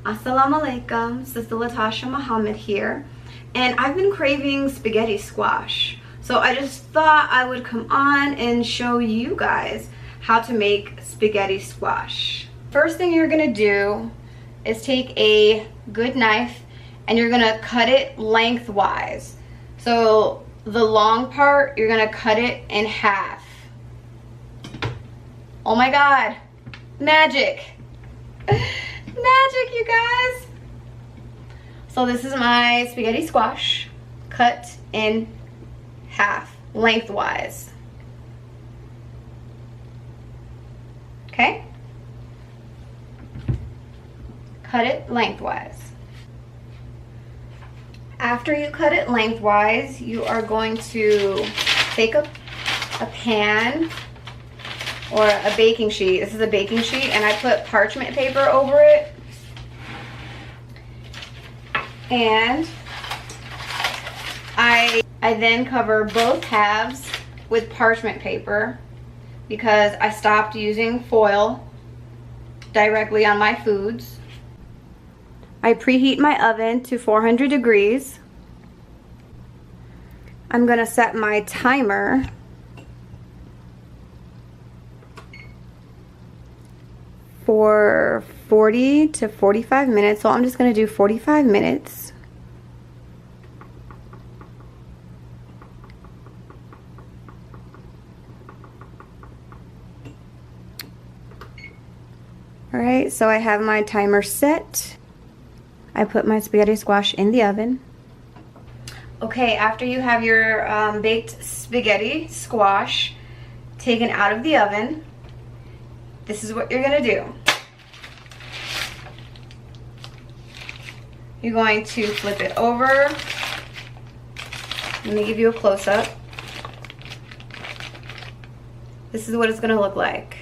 Assalamu alaikum, Sister Latasha Muhammad here, and I've been craving spaghetti squash, so I just thought I would come on and show you guys how to make spaghetti squash. First thing you're gonna do is take a good knife and you're gonna cut it lengthwise. So the long part, you're gonna cut it in half. Oh my God, magic. Magic, you guys. So this is my spaghetti squash cut in half lengthwise. Okay, cut it lengthwise. After you cut it lengthwise, you are going to take a pan or a baking sheet. This is a baking sheet, and I put parchment paper over it. And I then cover both halves with parchment paper because I stopped using foil directly on my foods. I preheat my oven to 400 degrees. I'm gonna set my timer for 40 to 45 minutes, so I'm just going to do 45 minutes. Alright, so I have my timer set. I put my spaghetti squash in the oven. Okay, after you have your baked spaghetti squash taken out of the oven, this is what you're gonna do. You're going to flip it over. Let me give you a close-up. This is what it's gonna look like.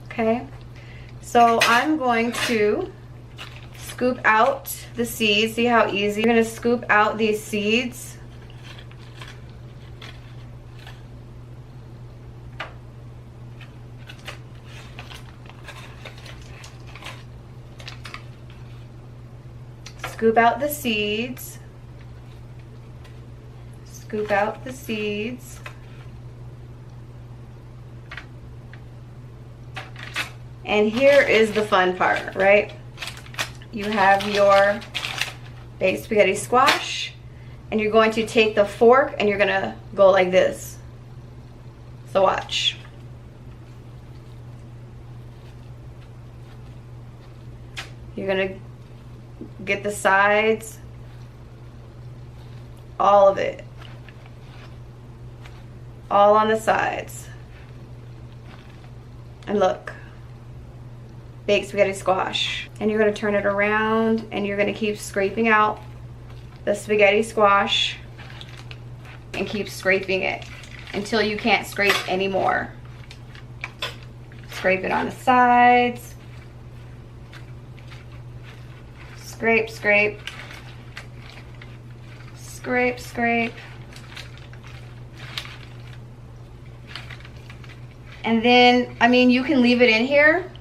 Okay, so I'm going to scoop out the seeds. See how easy? You're gonna scoop out these seeds. Scoop out the seeds. Scoop out the seeds. And here is the fun part, right? You have your baked spaghetti squash, and you're going to take the fork and you're gonna go like this. So watch. You're gonna get the sides, all of it, all on the sides. And look, baked spaghetti squash. And you're going to turn it around and you're going to keep scraping out the spaghetti squash and keep scraping it until you can't scrape anymore. Scrape it on the sides. Scrape, scrape, scrape, scrape. And then, I mean, you can leave it in here,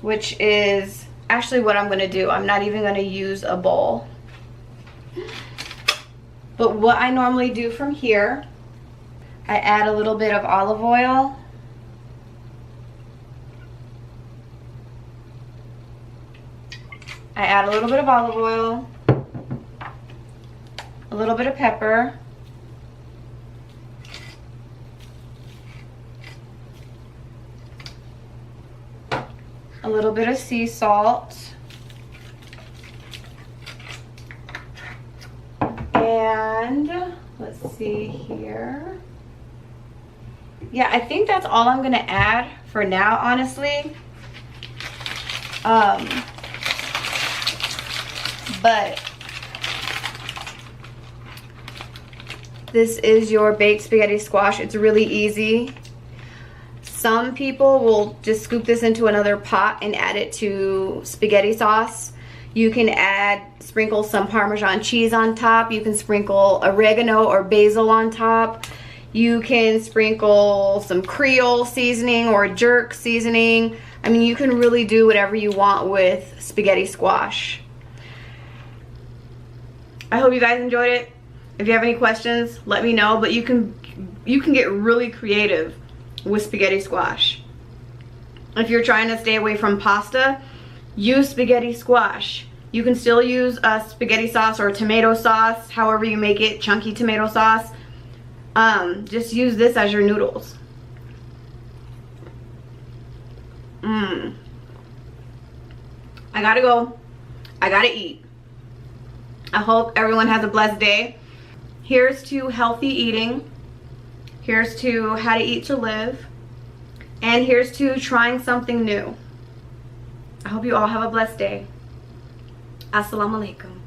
which is actually what I'm going to do. I'm not even going to use a bowl. But what I normally do from here, I add a little bit of olive oil. I add a little bit of olive oil, a little bit of pepper, a little bit of sea salt, and let's see here. Yeah, I think that's all I'm gonna add for now, honestly. But this is your baked spaghetti squash. It's really easy. Some people will just scoop this into another pot and add it to spaghetti sauce. You can sprinkle some Parmesan cheese on top. You can sprinkle oregano or basil on top. You can sprinkle some Creole seasoning or jerk seasoning. I mean, you can really do whatever you want with spaghetti squash. I hope you guys enjoyed it. If you have any questions, let me know, but you can get really creative with spaghetti squash. If you're trying to stay away from pasta, use spaghetti squash. You can still use a spaghetti sauce or tomato sauce, however you make it, chunky tomato sauce. Just use this as your noodles. I gotta go. I gotta eat. I hope everyone has a blessed day. Here's to healthy eating. Here's to how to eat to live. And here's to trying something new. I hope you all have a blessed day. Assalamu alaikum.